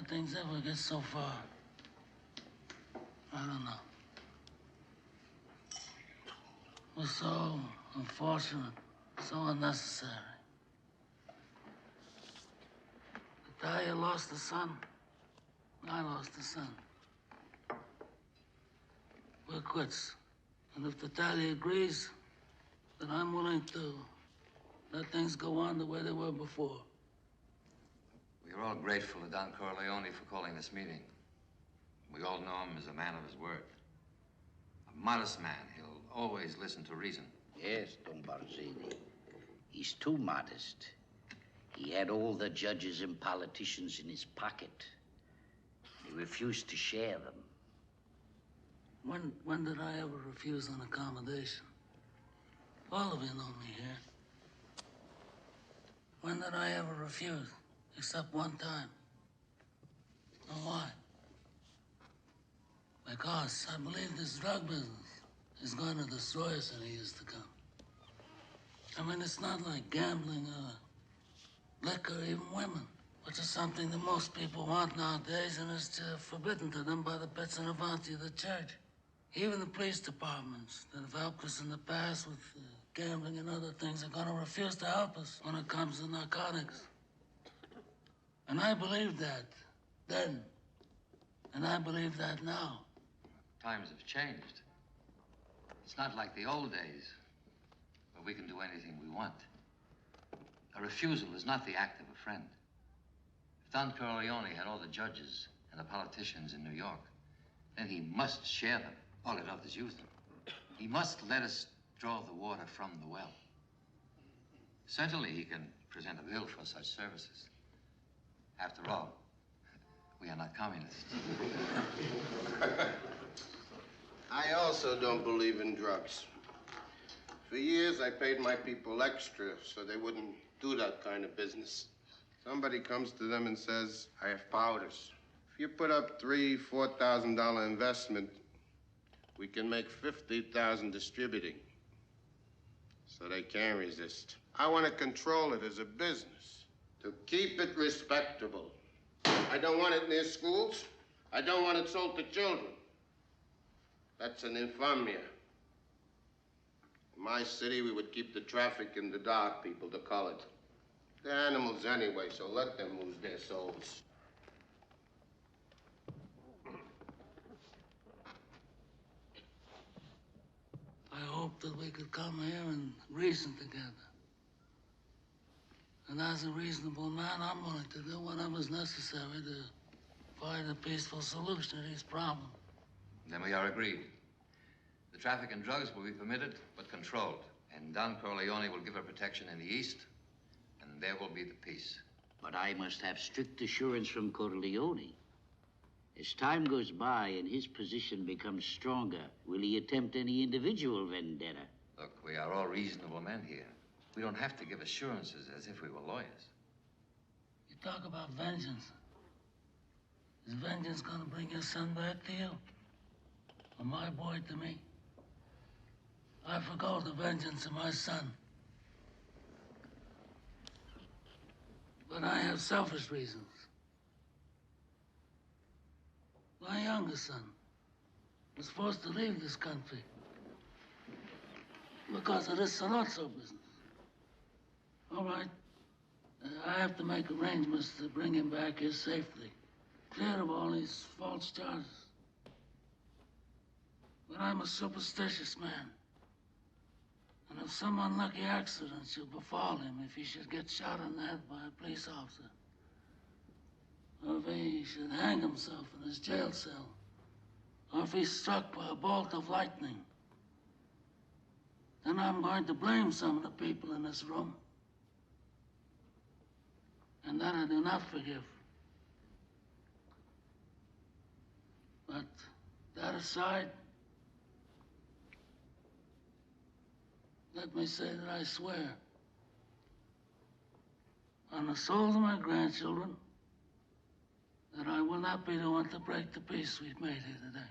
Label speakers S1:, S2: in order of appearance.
S1: How things ever get so far? I don't know. It was so unfortunate, so unnecessary. The day you lost a son, I lost a son. We're quits. And if the tally agrees, then I'm willing to let things go on the way they were before.
S2: We're all grateful to Don Corleone for calling this meeting. We all know him as a man of his word. A modest man. He'll always listen to reason.
S3: Yes, Don Barzini. He's too modest. He had all the judges and politicians in his pocket. He refused to share them.
S1: When did I ever refuse an accommodation? All of you know me here. When did I ever refuse? Except one time. And why? Because I believe this drug business is going to destroy us in the years to come. I mean, it's not like gambling or liquor, even women, which is something that most people want nowadays, and is forbidden to them by the bits and avanti of the church. Even the police departments that have helped us in the past with gambling and other things are going to refuse to help us when it comes to narcotics. And I believed that then, and I believe that now.
S2: Times have changed. It's not like the old days, where we can do anything we want. A refusal is not the act of a friend. If Don Corleone had all the judges and the politicians in New York, then he must share them. All he does is use them. He must let us draw the water from the well. Certainly he can present a bill for such services. After all, we are not communists.
S4: I also don't believe in drugs. For years, I paid my people extra so they wouldn't do that kind of business. Somebody comes to them and says, I have powders. If you put up $3,000, $4,000 investment, we can make $50,000 distributing. So they can't resist. I want to control it as a business, to keep it respectable. I don't want it near schools. I don't want it sold to children. That's an infamia. In my city, we would keep the traffic in the dark, people, the colored. They're animals anyway, so let them lose their souls.
S1: I hope that we could come here and reason together. And as a reasonable man, I'm willing to do whatever's necessary to find a peaceful solution to these problems.
S2: Then we are agreed. The traffic in drugs will be permitted, but controlled. And Don Corleone will give her protection in the East, and there will be the peace.
S3: But I must have strict assurance from Corleone. As time goes by and his position becomes stronger, will he attempt any individual vendetta?
S2: Look, we are all reasonable men here. We don't have to give assurances as if we were lawyers.
S1: You talk about vengeance. Is vengeance gonna bring your son back to you? Or my boy to me? I forgo the vengeance of my son. But I have selfish reasons. My youngest son was forced to leave this country because of this Salazzo business. All right, I have to make arrangements to bring him back here safely, clear of all these false charges. But I'm a superstitious man. And if some unlucky accident should befall him, if he should get shot in the head by a police officer, or if he should hang himself in his jail cell, or if he's struck by a bolt of lightning, then I'm going to blame some of the people in this room. And that I do not forgive. But that aside, let me say that I swear on the souls of my grandchildren that I will not be the one to break the peace we've made here today.